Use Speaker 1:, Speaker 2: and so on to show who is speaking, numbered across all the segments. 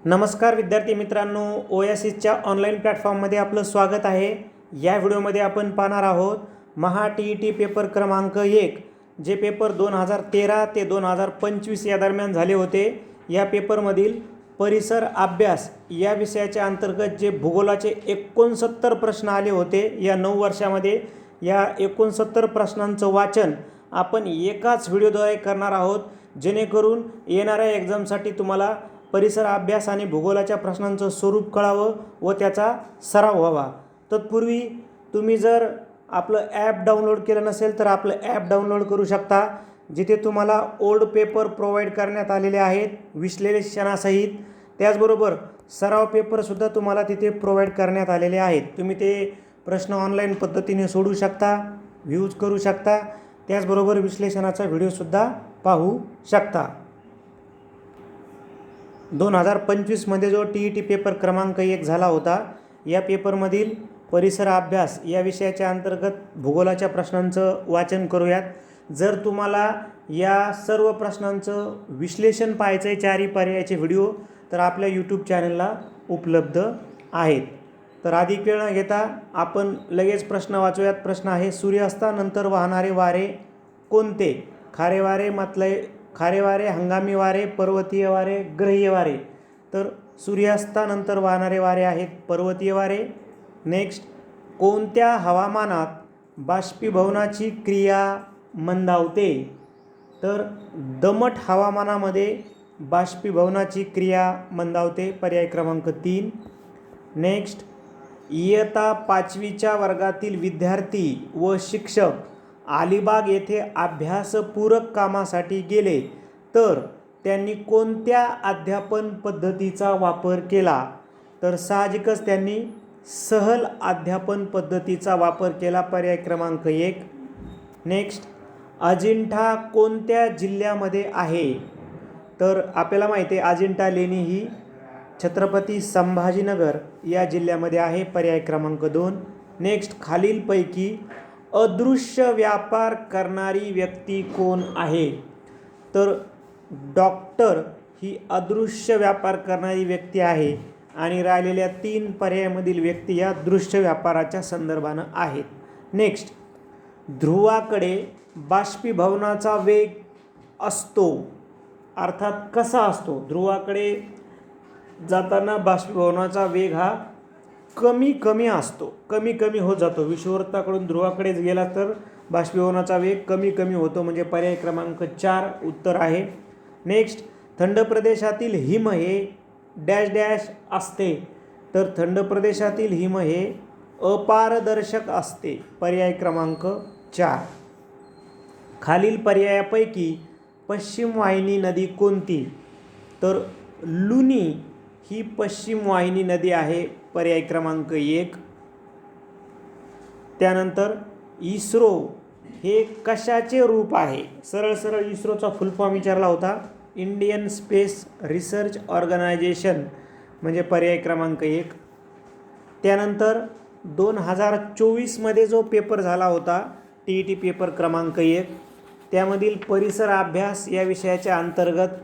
Speaker 1: नमस्कार विद्यार्थी मित्रांनो, ओएसिसच्या ऑनलाईन प्लॅटफॉर्ममध्ये आपलं स्वागत आहे। या व्हिडिओमध्ये आपण पाहणार आहोत महा टी पेपर क्रमांक 1 जे पेपर 2013 ते 2025 या दरम्यान झाले होते। या पेपरमधील परिसर अभ्यास या विषयाच्या अंतर्गत जे भूगोलाचे 69 प्रश्न आले होते या 9 वर्षामध्ये, या 69 प्रश्नांचं वाचन आपण एकाच व्हिडिओद्वारे करणार आहोत, जेणेकरून येणाऱ्या एक्झामसाठी तुम्हाला परिसर अभ्यास आणि भूगोलाच्या प्रश्नांचं स्वरूप कळावं व त्याचा सराव व्हावा। तत्पूर्वी तुम्ही जर आपलं ॲप डाउनलोड केलं नसेल तर आपलं ॲप डाउनलोड करू शकता, जिथे तुम्हाला ओल्ड पेपर प्रोव्हाइड करण्यात आलेले आहेत विश्लेषणासहित। त्याचबरोबर सराव पेपरसुद्धा तुम्हाला तिथे प्रोव्हाइड करण्यात आलेले आहेत। तुम्ही ते प्रश्न ऑनलाईन पद्धतीने सोडवू शकता, व्ह्यूज करू शकता, त्याचबरोबर विश्लेषणाचा व्हिडिओसुद्धा पाहू शकता। 2025मध्ये जो टी पेपर क्रमांक 1 झाला होता, या पेपरमधील परिसर अभ्यास या विषयाच्या अंतर्गत भूगोलाच्या प्रश्नांचं वाचन करूयात। जर तुम्हाला या सर्व प्रश्नांचं विश्लेषण पाहायचं आहे, चारही पर्यायाचे व्हिडिओ, तर आपल्या यूट्यूब चॅनलला उपलब्ध आहेत। तर अधिक वेळ न घेता आपण लगेच प्रश्न वाचूयात। प्रश्न आहे, सूर्यास्तानंतर वाहणारे वारे कोणते? खारे वारे, खारे वारे, हंगामी वारे, पर्वतीय वारे, ग्रहीय वारे। तर सूर्यास्तानंतर वाहणारे वारे आहेत पर्वतीय वारे। नेक्स्ट, कोणत्या हवामानात बाष्पीभवनाची क्रिया मंदावते? तर दमट हवामानामध्ये बाष्पीभवनाची क्रिया मंदावते, पर्याय क्रमांक 3। नेक्स्ट, इयत्ता 5वीच्या वर्गातील विद्यार्थी व शिक्षक अलिबाग येथे अभ्यासपूरक कामासाठी गेले तर त्यांनी कोणत्या अध्यापन पद्धतीचा वापर केला? तर साहजिकच त्यांनी सहल अध्यापन पद्धतीचा वापर केला, पर्याय क्रमांक 1। नेक्स्ट, अजिंठा कोणत्या जिल्ह्यामध्ये आहे? तर आपल्याला माहिती आहे अजिंठा लेणी ही छत्रपती संभाजीनगर या जिल्ह्यामध्ये आहे, पर्याय क्रमांक 2। नेक्स्ट, खालीलपैकी अदृश्य व्यापार करणारी व्यक्ती कोण आहे? तर डॉक्टर ही अदृश्य व्यापार करणारी व्यक्ती आहे आणि राहिलेल्या 3 पर्यायामधील व्यक्ती या दृश्य व्यापाराच्या संदर्भानं आहेत। नेक्स्ट, ध्रुवाकडे बाष्पीभवनाचा वेग असतो, अर्थात कसा असतो? ध्रुवाकडे जाताना बाष्पीभवनाचा वेग हा कमी असतो, कमी होत जातो। विषुववृत्ताकडून ध्रुवाकडे गेला तर बाष्पीभवनाचा वेग कमी होतो, म्हणजे पर्याय क्रमांक 4 उत्तर आहे। नेक्स्ट, थंड प्रदेशातील हिम हे डॅश डॅश असते? तर थंड प्रदेशातील हिम हे अपारदर्शक असते, पर्याय क्रमांक 4। खालील पर्यायापैकी पश्चिम वाहिनी नदी कोणती? तर लुनी ही पश्चिम वाहिनी नदी आहे, पर्याय क्रमांक 1। त्यानंतर इस्रो हे कशाचे रूप आहे? सरळ इस्रोचा फुल फॉर्म विचारला होता, इंडियन स्पेस रिसर्च ऑर्गनायझेशन, म्हणजे पर्याय क्रमांक 1। त्यानंतर 2024मध्ये जो पेपर झाला होता टी पेपर क्रमांक 1, त्यामधील परिसर अभ्यास या विषयाच्या अंतर्गत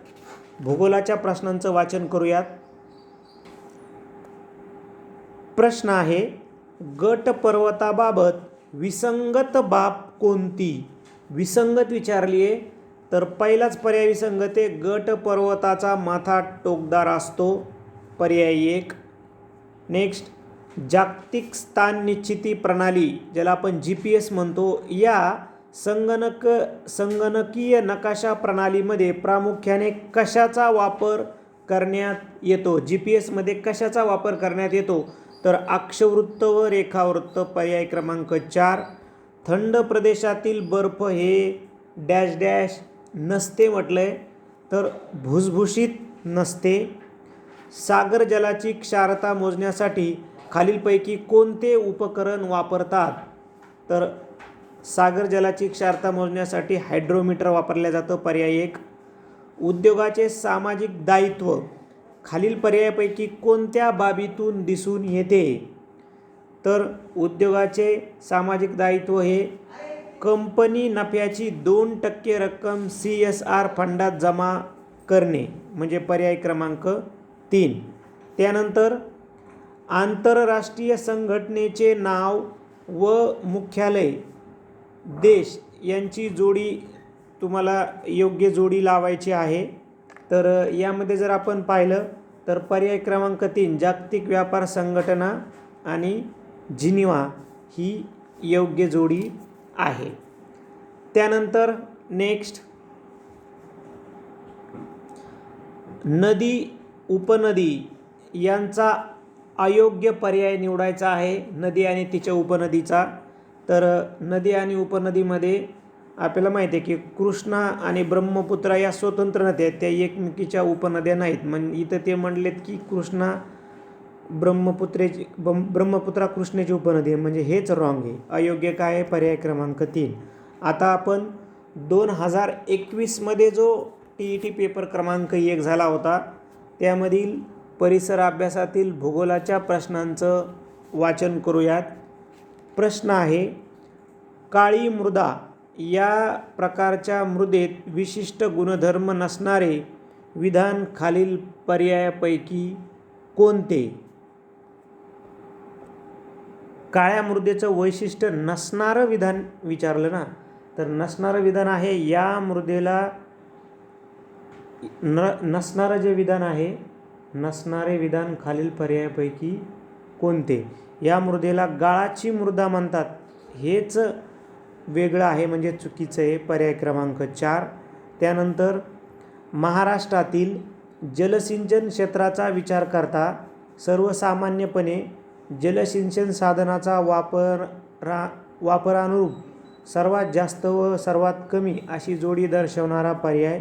Speaker 1: भूगोलाच्या प्रश्नांचं वाचन करूयात। प्रश्न आहे, गट पर्वताबाबत विसंगत बाब कोणती? विसंगत विचारली आहे, तर पहिलाच पर्याय विसंगत आहे, गट पर्वताचा माथा टोकदार असतो, पर्याय 1। नेक्स्ट, जागतिक स्थान निश्चिती प्रणाली ज्याला आपण GPS म्हणतो, या संगणकीय नकाशा प्रणालीमध्ये प्रामुख्याने कशाचा वापर करण्यात येतो? GPS मध्ये कशाचा वापर करण्यात येतो? तर अक्षवृत्त व रेखावृत्त, पर्याय क्रमांक 4। थंड प्रदेशातील बर्फ हे डॅश डॅश नसते म्हटलंय, तर भुसभुशीत नसते। सागर जलाची क्षारता मोजण्यासाठी खालीलपैकी कोणते उपकरण वापरतात? तर सागर जलाची क्षारता मोजण्यासाठी हायड्रोमीटर वापरले जातं, पर्याय 1। उद्योगाचे सामाजिक दायित्व खालील पर्यायापैकी कोणत्या बाबीतून दिसून येते? तर उद्योगाचे सामाजिक दायित्व हे कंपनी नफ्याची 2% रक्कम CSR फंडात जमा करणे, म्हणजे पर्याय क्रमांक 3. त्यानंतर आंतरराष्ट्रीय संघटनेचे नाव व मुख्यालय देश यांची जोडी तुम्हाला योग्य जोडी लावायची आहे. तर यामध्ये जर आपण पाहिलं तर पर्याय क्रमांक 3 जागतिक व्यापार संघटना आणि जिनिव्हा ही योग्य जोडी आहे. त्यानंतर नेक्स्ट नदी उपनदी यांचा अयोग्य पर्याय निवडायचा आहे. नदी आणि तिच्या उपनदीचा. तर नदी आणि उपनदीमध्ये आपल्याला माहिती आहे की कृष्णा आणि ब्रह्मपुत्रा या स्वतंत्र नद्या आहेत, त्या एकमेकीच्या उपनद्या नाहीत. इथं ते म्हणलेत की कृष्णा ब्रह्मपुत्रा कृष्णेची उपनदी आहे, म्हणजे हेच रॉंग आहे. अयोग्य काय आहे? पर्याय क्रमांक 3. आता आपण 2021मध्ये जो TET पेपर क्रमांक 1 झाला होता त्यामधील परिसर अभ्यासातील भूगोलाच्या प्रश्नांचं वाचन करूयात. प्रश्न आहे, काळी मृदा या प्रकारच्या मृदेत विशिष्ट गुणधर्म नसणारे विधान खालील पर्यायापैकी कोणते? काळ्या मृदेचं वैशिष्ट्य नसणारं विधान विचारलं ना, तर नसणारं विधान आहे या मृदेला नसणारं जे विधान आहे, नसणारे विधान खालील पर्यायापैकी कोणते? या मृदेला गाळाची मृदा म्हणतात, हेच वेगळं आहे म्हणजे चुकीचं आहे. पर्याय क्रमांक 4. त्यानंतर महाराष्ट्रातील जलसिंचन क्षेत्राचा विचार करता सर्वसामान्यपणे जलसिंचन साधनाचा वापरानुरूप सर्वात जास्त व सर्वात कमी अशी जोडी दर्शवणारा पर्याय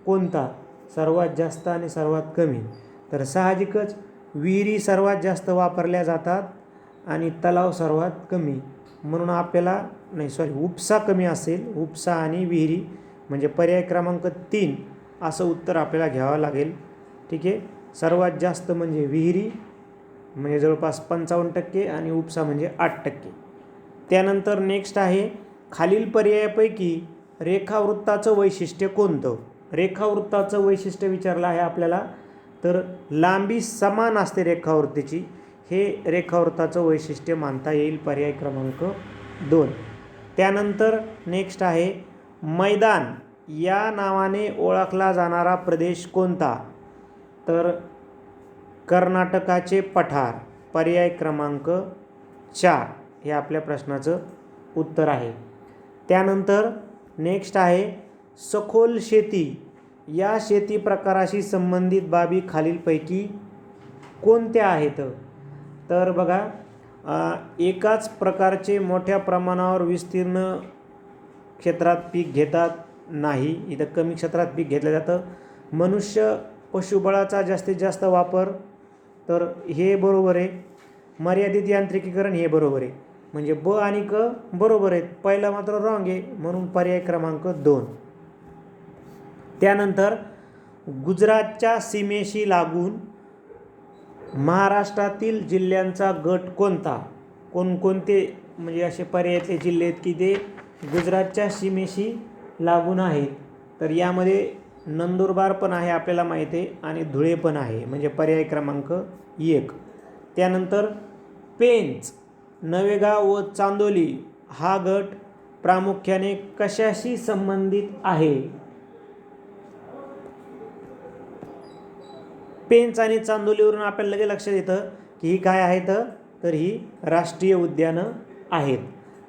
Speaker 1: कोणता? सर्वात जास्त आणि सर्वात कमी. तर साहजिकच विहिरी सर्वात जास्त वापरल्या जातात आणि तलाव सर्वात कमी, म्हणून आपल्याला उपसा कमी असेल, उपसा आणि विहिरी, म्हणजे पर्याय क्रमांक 3 असं उत्तर आपल्याला घ्यावं लागेल. ठीक आहे. सर्वात जास्त म्हणजे विहिरी म्हणजे जवळपास 55% आणि उपसा म्हणजे 8%. त्यानंतर नेक्स्ट आहे, खालील पर्यायापैकी रेखावृत्ताचं वैशिष्ट्य कोणतं? रेखावृत्ताचं वैशिष्ट्य विचारलं आहे आपल्याला. तर लांबी समान असते रेखावृत्तीची, हे रेखावृत्ताचं वैशिष्ट्य मानता येईल. पर्याय क्रमांक 2. त्यानंतर नेक्स्ट आहे, मैदान या नावाने ओळखला जाणारा प्रदेश कोणता? तर कर्नाटकाचे पठार. पर्याय क्रमांक 4 हे आपल्या प्रश्नाचं उत्तर आहे. त्यानंतर नेक्स्ट आहे, सखोल शेती या शेती प्रकाराशी संबंधित बाबी खालीलपैकी कोणत्या आहेत? तर बघा, एकाच प्रकारचे मोठ्या प्रमाणावर विस्तीर्ण क्षेत्रात पीक घेतात नाही, इथं कमी क्षेत्रात पीक घेतलं जातं. मनुष्य पशुबळाचा जास्तीत जास्त वापर, तर हे बरोबर आहे. मर्यादित यांत्रिकीकरण हे बरोबर आहे, म्हणजे ब आणि क बरोबर आहेत. पहिला मात्र रॉंग आहे, म्हणून पर्याय क्रमांक 2. त्यानंतर गुजरातच्या सीमेशी लागून महाराष्ट्रातील जिल्ह्यांचा गट कोणता? कोणकोणते म्हणजे असे पर्यायातले जिल्हे आहेत की ते गुजरातच्या सीमेशी लागून आहेत? तर यामध्ये नंदुरबार पण आहे आपल्याला माहिती आहे आणि धुळे पण आहे, म्हणजे पर्याय क्रमांक 1. त्यानंतर पेंच, नवेगाव व चांदोली हा गट प्रामुख्याने कशाशी संबंधित आहे? पेंच आणि चांदोलीवरून आपल्याला लगेच लक्षात येतं की ही काय आहेत? तर ही राष्ट्रीय उद्यानं आहेत.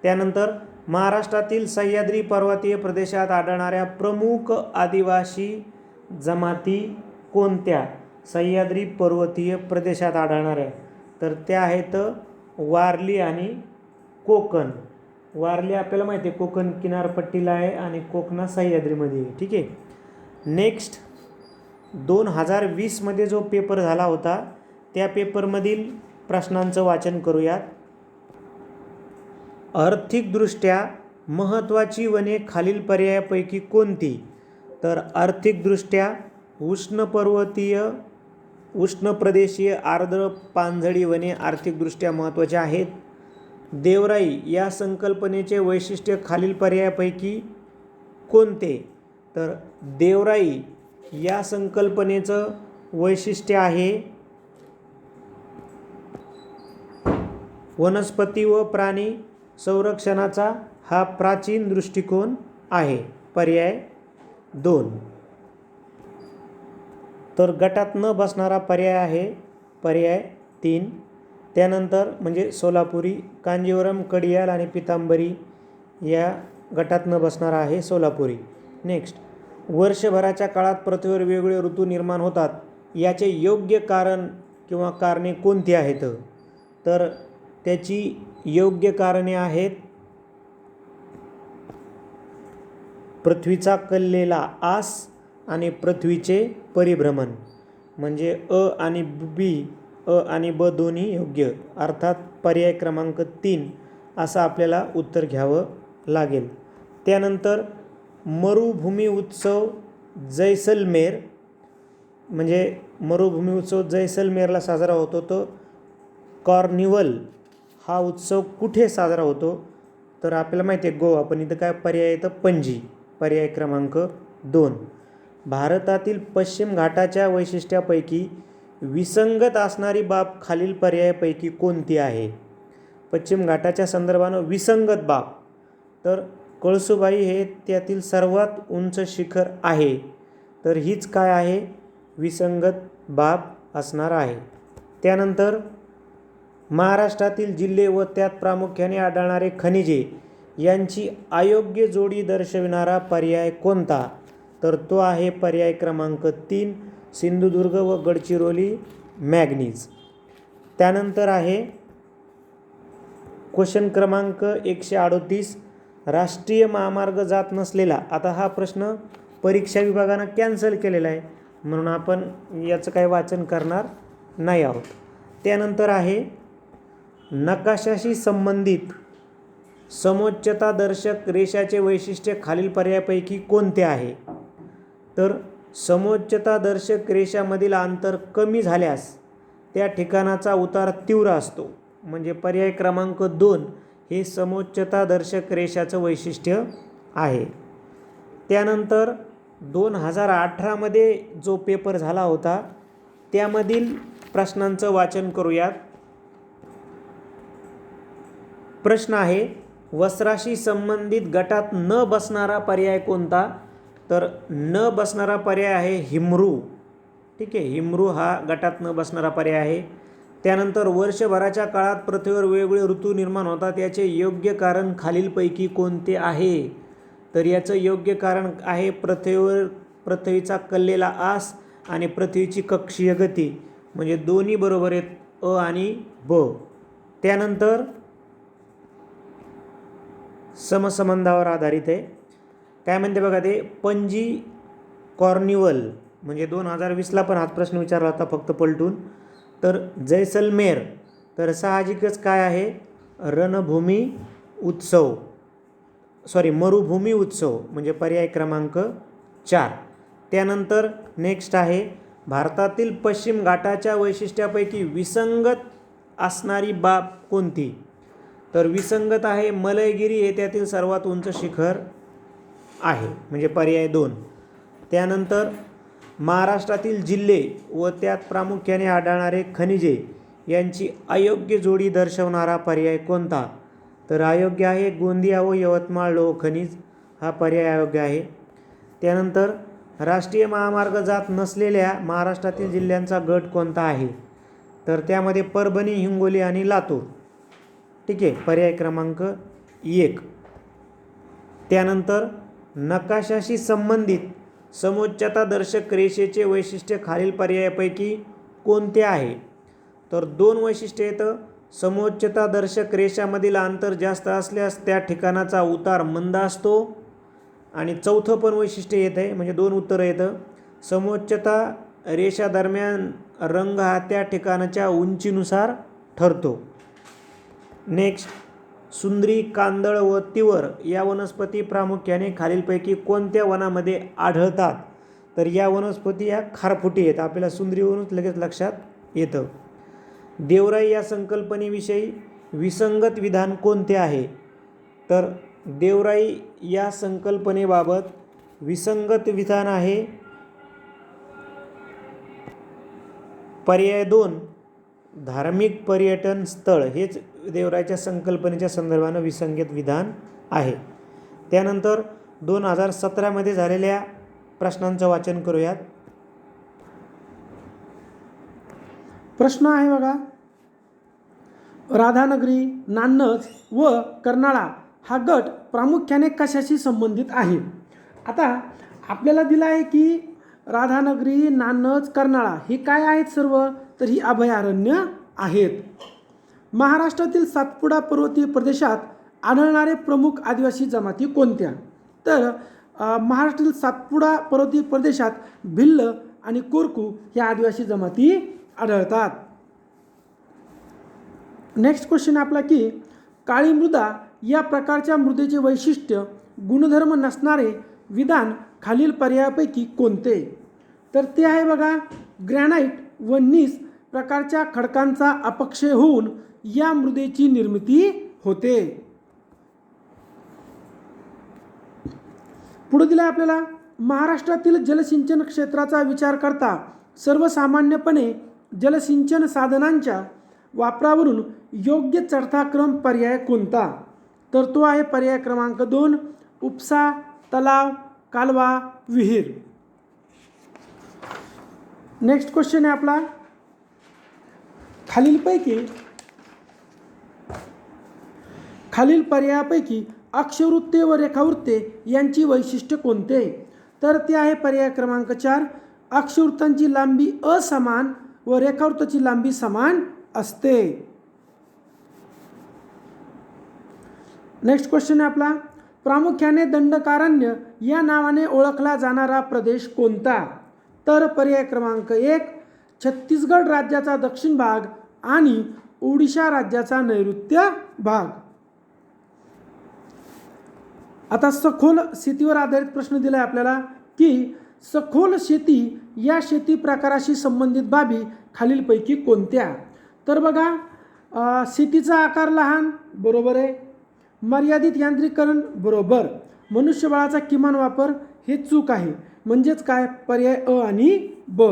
Speaker 1: त्यानंतर महाराष्ट्रातील सह्याद्री पर्वतीय प्रदेशात आढळणाऱ्या प्रमुख आदिवासी जमाती कोणत्या? सह्याद्री पर्वतीय प्रदेशात आढळणाऱ्या, तर त्या आहेत वारली आणि कोकण. वारली आपल्याला माहिती आहे कोकण किनारपट्टीला आहे आणि कोकणा सह्याद्रीमध्ये आहे. ठीक आहे. नेक्स्ट 2020मध्ये जो पेपर झाला होता त्या पेपरमधील प्रश्नांचं वाचन करूयात. आर्थिकदृष्ट्या महत्त्वाची वने खालील पर्यायापैकी कोणती? तर आर्थिकदृष्ट्या उष्णप्रदेशीय आर्द्र पानझडी वने आर्थिकदृष्ट्या महत्त्वाची आहेत. देवराई या संकल्पनेचे वैशिष्ट्य खालील पर्यायापैकी कोणते? तर देवराई या संकल्पनेचं वैशिष्ट्य आहे वनस्पती व प्राणी संरक्षणाचा हा प्राचीन दृष्टिकोन आहे. पर्याय 2. तर गटात न बसणारा पर्याय आहे पर्याय 3. त्यानंतर म्हणजे सोलापुरी, कांजीवरम, कडियाल आणि पितांबरी या गटात न बसणारा आहे सोलापुरी. नेक्स्ट, वर्षभराच्या काळात पृथ्वीवर वेगवेगळे ऋतू निर्माण होतात, याचे योग्य कारण किंवा कारणे कोणती आहेत? तर त्याची योग्य कारणे आहेत पृथ्वीचा कललेला आस आणि पृथ्वीचे परिभ्रमण. म्हणजे अ आणि ब दोन्ही योग्य, अर्थात पर्याय क्रमांक 3 असं आपल्याला उत्तर घ्यावं लागेल. त्यानंतर मरुभूमी उत्सव जैसलमेर, म्हणजे मरुभूमी उत्सव जैसलमेरला साजरा होतो. तो कार्निवल हा उत्सव कुठे साजरा होतो? तर आपल्याला माहिती आहे गोवा, पण इथं काय पर्याय येतं? पणजी. पर्याय क्रमांक 2. भारतातील पश्चिम घाटाच्या वैशिष्ट्यापैकी विसंगत असणारी बाब खालील पर्यायापैकी कोणती आहे? पश्चिम घाटाच्या संदर्भानं विसंगत बाब, तर कळसुबाई हे त्यातील सर्वात उंच शिखर आहे. तर हीच काय आहे? विसंगत बाब असणार आहे. त्यानंतर महाराष्ट्रातील जिल्हे व त्यात प्रामुख्याने आढळणारे खनिजे यांची अयोग्य जोडी दर्शविणारा पर्याय कोणता? तर तो आहे पर्याय क्रमांक 3 सिंधुदुर्ग व गडचिरोली मॅग्नीज. त्यानंतर आहे क्वेश्चन क्रमांक 138, राष्ट्रीय महामार्ग जात नसलेला. आता हा प्रश्न परीक्षा विभागानं कॅन्सल केलेला आहे, म्हणून आपण याचं काही वाचन करणार नाही आहोत. त्यानंतर आहे नकाशाशी संबंधित समोच्चतादर्शक रेषाचे वैशिष्ट्य खालील पर्यायापैकी कोणते आहे? तर समोच्चतादर्शक रेषामधील अंतर कमी झाल्यास त्या ठिकाणाचा उतार तीव्र असतो. म्हणजे पर्याय क्रमांक 2 हे समोच्चतादर्शक रेषाचं वैशिष्ट्य आहे. त्यानंतर 2018मध्ये जो पेपर झाला होता त्यामधील प्रश्नांचं वाचन करूयात. प्रश्न आहे वस्त्राशी संबंधित गटात न बसणारा पर्याय कोणता? तर न बसणारा पर्याय आहे हिमरू. ठीक आहे, हिमरू हा गटात न बसणारा पर्याय आहे. त्यानंतर वर्षभराच्या काळात पृथ्वीवर वेगवेगळे ऋतू निर्माण होतात, याचे योग्य कारण खालीलपैकी कोणते आहे? तर याचं योग्य कारण आहे पृथ्वीचा कललेला आस आणि पृथ्वीची कक्षीय गती. म्हणजे दोन्ही बरोबर आहेत, अ आणि ब. त्यानंतर समसंबंधावर आधारित आहे. काय म्हणते बघा ते, पणजी कार्निवल, म्हणजे 2020ला पण हाच प्रश्न विचारला होता फक्त पलटून. तर जैसलमेर, तर साहजिकच काय आहे? मरुभूमी उत्सव, म्हणजे पर्याय क्रमांक 4. त्यानंतर नेक्स्ट आहे भारतातील पश्चिम घाटाच्या वैशिष्ट्यापैकी विसंगत असणारी बाब कोणती? तर विसंगत आहे मलयगिरी हे त्यातील सर्वात उंच शिखर आहे, म्हणजे पर्याय 2. त्यानंतर महाराष्ट्रातील जिल्हे व त्यात प्रामुख्याने आढळणारे खनिजे यांची अयोग्य जोडी दर्शवणारा पर्याय कोणता? तर अयोग्य आहे गोंदिया व यवतमाळ लोह खनिज, हा पर्याय अयोग्य आहे. त्यानंतर राष्ट्रीय महामार्ग जात नसलेल्या महाराष्ट्रातील जिल्ह्यांचा गट कोणता आहे? तर त्यामध्ये परभणी, हिंगोली आणि लातूर. ठीक आहे, पर्याय क्रमांक 1. त्यानंतर नकाशाशी संबंधित समोच्चतादर्शक रेषेचे वैशिष्ट्य खालील पर्यायापैकी कोणते आहे? तर 2 वैशिष्ट्ये येतं. समोच्चतादर्शक रेषामधील अंतर जास्त असल्यास त्या ठिकाणाचा उतार मंद असतो. आणि चौथं पण वैशिष्ट्य येत आहे, म्हणजे 2 उत्तरं येतं. समोच्चता रेषा दरम्यान रंग हा त्या ठिकाणाच्या उंचीनुसार ठरतो. नेक्स्ट, सुंदरी, कांदळ व तिवर या वनस्पती प्रामुख्याने खालीलपैकी कोणत्या वनामध्ये आढळतात? तर या वनस्पती या खारफुटी आहेत. आपल्याला सुंदरीवरूनच लगेच लक्षात येतं. देवराई या संकल्पनेविषयी विसंगत विधान कोणते आहे? तर देवराई या संकल्पनेबाबत विसंगत विधान आहे पर्याय 2 धार्मिक पर्यटन स्थळ हेच देवरायाच्या संकल्पनेच्या संदर्भानं विसंगत विधान आहे. त्यानंतर 2017 झालेल्या प्रश्नांचं वाचन करूयात.
Speaker 2: प्रश्न आहे बघा, राधानगरी, नान्नज व कर्नाळा हा गट प्रामुख्याने कशाशी संबंधित आहे? आता आपल्याला दिलं आहे की राधानगरी, नान्नज, कर्नाळा हे काय आहेत सर्व? तर ही अभयारण्य आहेत. महाराष्ट्रातील सातपुडा पर्वतीय प्रदेशात आढळणारे प्रमुख आदिवासी जमाती कोणत्या? तर महाराष्ट्रातील सातपुडा पर्वतीय प्रदेशात भिल्ल आणि कोरकू ह्या आदिवासी जमाती आढळतात. नेक्स्ट क्वेश्चन आपला की काळी मृदा या प्रकारच्या मृदेचे वैशिष्ट्य गुणधर्म नसणारे विधान खालील पर्यायापैकी कोणते? तर ते आहे बघा, ग्रॅनाइट व नीस प्रकारच्या खडकांचा अपक्षय होऊन या मृदेची निर्मिती होते. पुढे दिला आपल्याला, महाराष्ट्रातील जलसिंचन क्षेत्राचा विचार करता सर्वसामान्यपणे जलसिंचन साधनांच्या वापरावरून योग्य चढता क्रम पर्याय कोणता? तर तो आहे पर्याय क्रमांक 2 उपसा, तलाव, कालवा, विहीर. नेक्स्ट क्वेश्चन आहे आपला, खालील पर्यायापैकी अक्षवृत्ते व रेखावृत्ते यांची वैशिष्ट्य कोणते? तर ते आहे पर्याय क्रमांक 4 अक्षवृत्तांची लांबी असमान व रेखावृत्ताची लांबी समान असते. नेक्स्ट क्वेश्चन आहे आपला, प्रामुख्याने दंडकारण्य या नावाने ओळखला जाणारा प्रदेश कोणता? तर पर्याय क्रमांक 1 छत्तीसगड राज्याचा दक्षिण भाग आणि ओडिशा राज्याचा नैऋत्य भाग. आता सखोल शेतीवर आधारित प्रश्न दिला आहे आपल्याला की सखोल शेती या शेती प्रकाराशी संबंधित बाबी खालीलपैकी कोणत्या? तर बघा, शेतीचा आकार लहान, बरोबर आहे. मर्यादित यांत्रिकरण, बरोबर. मनुष्यबळाचा किमान वापर, हे चूक आहे. म्हणजेच काय? पर्याय अ आणि ब.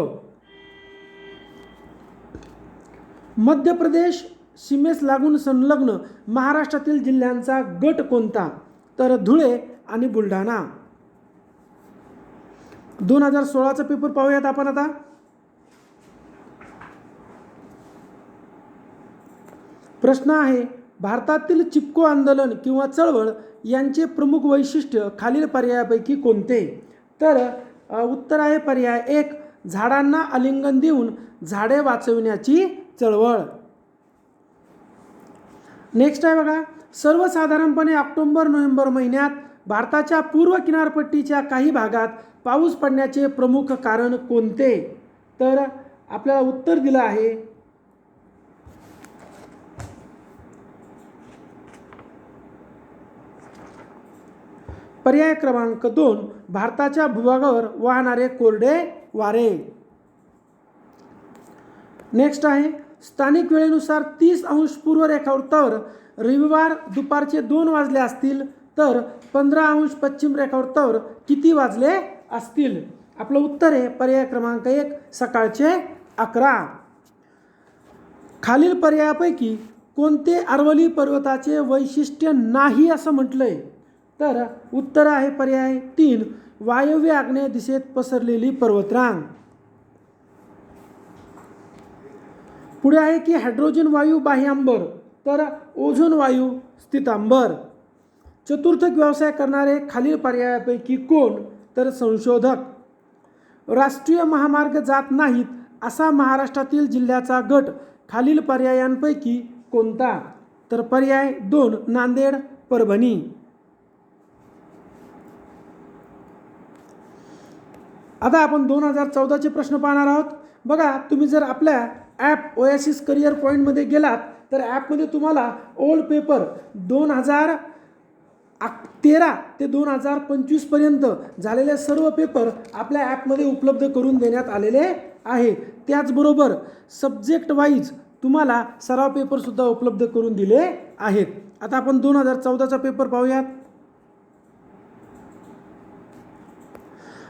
Speaker 2: मध्य प्रदेश सीमेस लागून संलग्न महाराष्ट्रातील जिल्ह्यांचा गट कोणता? तर धुळे आणि बुलढाणा. 2016चा पेपर पाहूयात आपण आता. प्रश्न आहे, भारतातील चिपको आंदोलन किंवा चळवळ यांचे प्रमुख वैशिष्ट्य खालील पर्यायापैकी कोणते? तर उत्तर आहे पर्याय 1 झाडांना आलिंगन देऊन झाडे वाचविण्याची चळवळ. नेक्स्ट आहे बघा, सर्वसाधारणपणे ऑक्टोबर-नोव्हेंबर महिन्यात भारताच्या पूर्व किनारपट्टीच्या काही भागात पाऊस पडण्याचे प्रमुख कारण कोणते? तर आपल्याला उत्तर दिलं आहे पर्याय क्रमांक 2 भारताच्या भूभागावर वाहणारे कोरडे वारे. नेक्स्ट आहे, स्थानिक वेळेनुसार 30 अंश पूर्व रेखावृत्तावर रविवार दुपारचे 2 वाजले असतील तर 15 अंश पश्चिम रेखावृत्तावर किती वाजले असतील? आपलं उत्तर आहे पर्याय क्रमांक 1 सकाळचे 11. खालील पर्यायापैकी कोणते अरवली पर्वताचे वैशिष्ट्य नाही असं म्हटलंय? तर उत्तर आहे पर्याय 3 वायव्य आग्नेय दिशेत पसरलेली पर्वतरांग. पुढे आहे की हायड्रोजन वायू बाह्यांबर, तर ओझोन वायू स्थितांबर. चतुर्थक व्यवसाय करणारे खालील पर्यायापैकी कोण? तर संशोधक. राष्ट्रीय महामार्ग जात नाहीत असा महाराष्ट्रातील जिल्ह्याचा गट खालील पर्यायांपैकी कोणता? तर पर्याय 2 नांदेड, परभणी. आता आपण 2014चे प्रश्न पाहणार आहोत. बघा, तुम्ही जर आपल्या ॲप ओएसिस करिअर पॉईंटमध्ये गेलात तर ॲपमध्ये तुम्हाला ओल्ड पेपर 2013 ते 2025 पर्यंत झालेले सर्व पेपर आपल्या ॲपमध्ये उपलब्ध करून देण्यात आलेले आहे. त्याचबरोबर सब्जेक्ट वाईज तुम्हाला सराव पेपरसुद्धा उपलब्ध करून दिले आहेत. आता आपण 2014चा पेपर पाहूयात.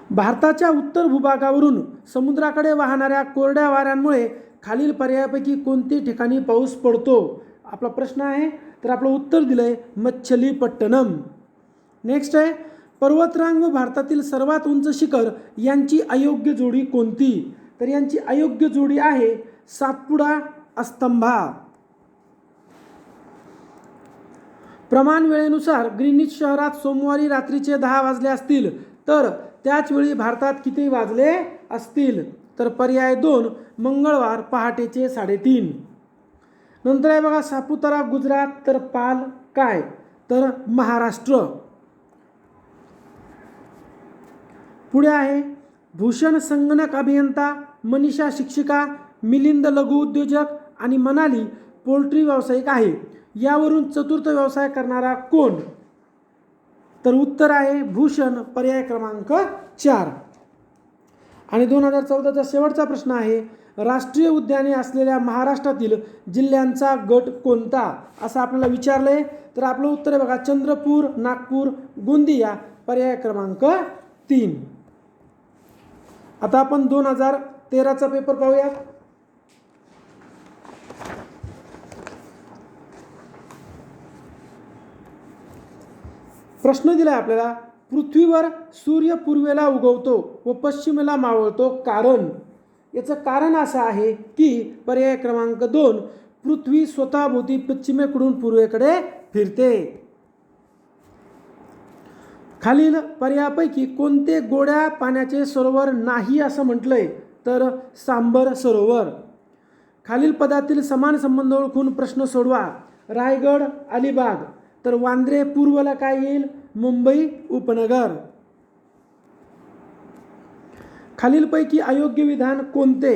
Speaker 2: भारताच्या उत्तर भूभागावरून समुद्राकडे वाहणाऱ्या कोरड्या वाऱ्यांमुळे खालील पर्यायापैकी कोणत्या ठिकाणी पाऊस पडतो? आपला प्रश्न आहे, तर आपलं उत्तर दिलं आहे मच्छलीपट्टणम. नेक्स्ट आहे, पर्वतरांग व भारतातील सर्वात उंच शिखर यांची अयोग्य जोडी कोणती? तर यांची अयोग्य जोडी आहे सातपुडा अस्तंभा. प्रमाण वेळेनुसार ग्रीनिच शहरात सोमवारी रात्रीचे 10 वाजले असतील तर त्याच वेळी भारतात किती वाजले असतील? तर पर्याय 2 मंगळवार पहाटेचे 3:30. नंतर आहे बघा सापुतारा गुजरात तर पाल काय? तर महाराष्ट्र. पुढे आहे भूषण संगणक अभियंता, मनीषा शिक्षिका, मिलिंद लघु उद्योजक आणि मनाली पोल्ट्री व्यावसायिक आहे. यावरून चतुर्थ व्यवसाय करणारा कोण? तर उत्तर आहे भूषण, पर्याय क्रमांक 4. आणि 2014चा शेवटचा प्रश्न आहे, राष्ट्रीय उद्याने असलेल्या महाराष्ट्रातील जिल्ह्यांचा गट कोणता? असं आपल्याला विचारलंय. तर आपलं उत्तर आहे बघा चंद्रपूर, नागपूर, गोंदिया, पर्याय क्रमांक 3. आता आपण 2013चा पेपर पाहूयात. प्रश्न दिला आपल्याला, पृथ्वीवर सूर्य पूर्वेला उगवतो व पश्चिमेला मावळतो कारण? याचं कारण असं आहे की पर्याय क्रमांक 2 पृथ्वी स्वतःभोवती पश्चिमेकडून पूर्वेकडे फिरते. खालील पर्यायापैकी कोणते गोड्या पाण्याचे सरोवर नाही असं म्हटलंय? तर सांबर सरोवर. खालील पदातील समान संबंध ओळखून प्रश्न सोडवा. रायगड, अलिबाग. तर वांद्रे पूर्वला काय येईल? मुंबई उपनगर. खालीलपैकी अयोग्य विधान कोणते?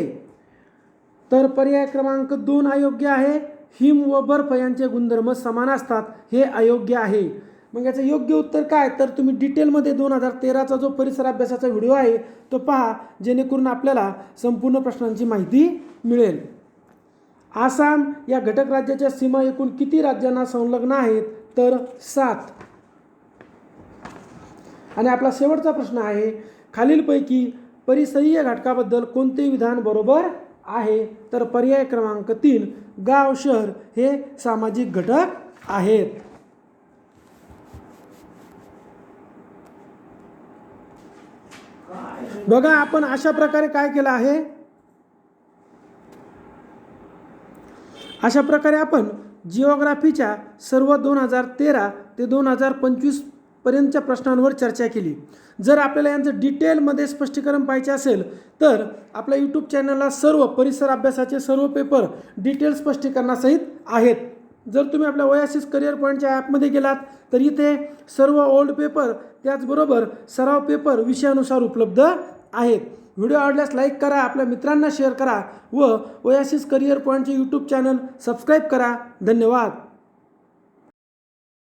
Speaker 2: तर पर्याय क्रमांक 2 अयोग्य आहे. हिम व बर्फ यांचे गुणधर्म समान असतात, हे अयोग्य आहे. मग याचं योग्य उत्तर काय? तर तुम्ही डिटेलमध्ये 2013चा जो परिसर अभ्यासाचा व्हिडिओ आहे तो पहा, जेणेकरून आपल्याला संपूर्ण प्रश्नांची माहिती मिळेल. आसाम या घटक राज्याच्या सीमा एकूण किती राज्यांना संलग्न आहेत? तर 7. आणि आपला शेवटचा प्रश्न आहे, खालीलपैकी परिसरीय घटकाबद्दल कोणते विधान बरोबर आहे? तर पर्याय क्रमांक 3 गाव शहर हे सामाजिक घटक आहेत. बघा आपण अशा प्रकारे काय केलं आहे, अशा प्रकारे आपण जिओग्राफीच्या सर्व 2013 ते 2025 पर्यंतच्या प्रश्नांवर चर्चा केली. जर आपल्याला यांचं डिटेलमध्ये स्पष्टीकरण पाहिजे असेल तर आपल्या यूट्यूब चॅनलला सर्व परिसर अभ्यासाचे सर्व पेपर डिटेल स्पष्टीकरणासहित आहेत. जर तुम्ही आपल्या ओएसिस करिअर पॉईंटच्या ॲपमध्ये गेलात तर इथे सर्व ओल्ड पेपर त्याचबरोबर सराव पेपर विषयानुसार उपलब्ध आहेत. व्हिडिओ आवडल्यास लाईक करा, आपल्या मित्रांना शेअर करा व ओएसिस करिअर पॉईंटचे यूट्यूब चॅनल सबस्क्राईब करा. धन्यवाद.